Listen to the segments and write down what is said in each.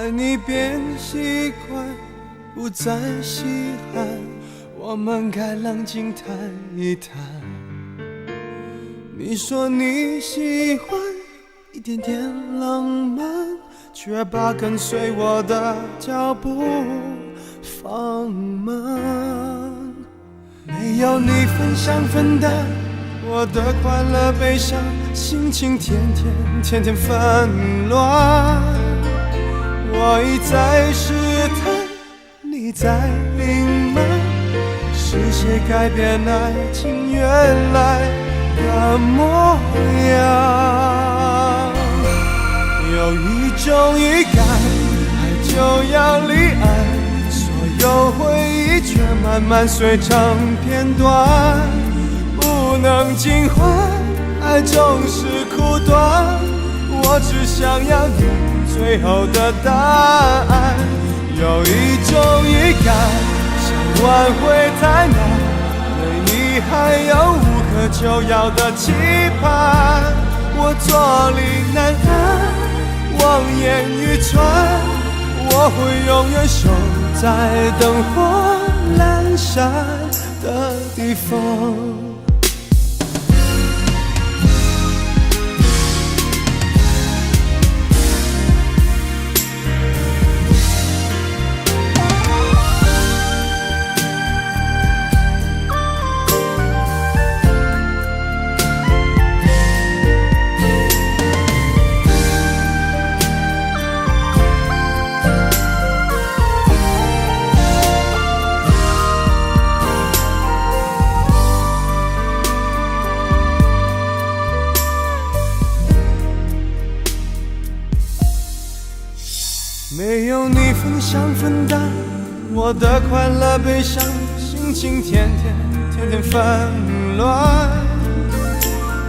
爱你变习惯，不再稀罕，我们该冷静谈一谈。你说你喜欢一点点浪漫，却把跟随我的脚步放慢。没有你分享分担我的快乐悲伤，心情天天纷乱。我一再试探，你在隐瞒，是谁改变爱情原来的模样？有一种预感，爱就要离岸，所有回忆却慢慢碎成片段，不能尽欢，爱总是苦短。我只想要你最后的答案。有一种预感，想挽回太难，对你还有无可救药的期盼。我坐立难安，望眼欲穿，我会永远守在灯火阑珊的地方。没有你分享分担我的快乐悲伤，心情天天纷乱。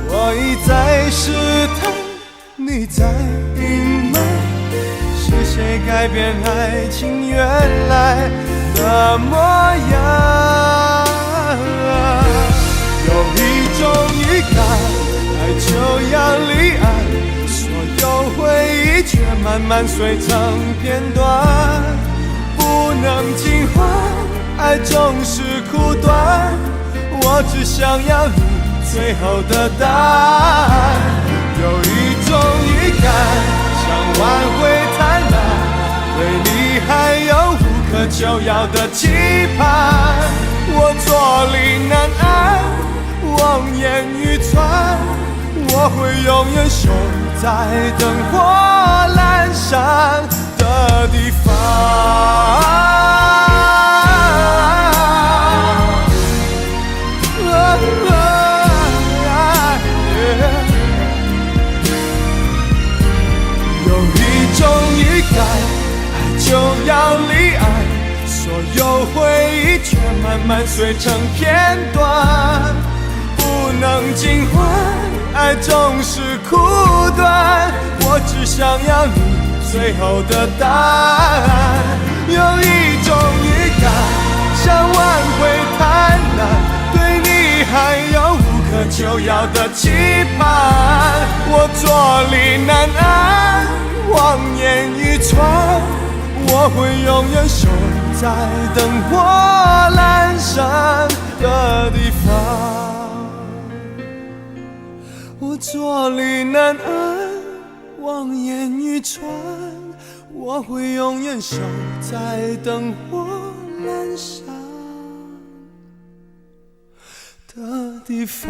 我一再试探，你在隐瞒，是谁改变爱情原来的模样？有一种预感，爱就要离岸，有回忆却慢慢碎成片段，不能尽欢，爱总是苦短。我只想要你最后的答案。有一种预感，想挽回太难，对你还有无可救药的期盼。我坐立难安，望眼欲穿，我会永远守在灯火阑珊的地方。有一种预感，爱就要离岸，所有回忆却慢慢碎成片段，不能尽欢，爱总是苦短。我只想要你最后的答案。有一种预感，想挽回太难，对你还有无可救药的期盼。我坐立难安，望眼欲穿，我会永远守在灯火阑珊的地方。我坐立难安，望眼欲穿，我会永远守在灯火阑珊的地方。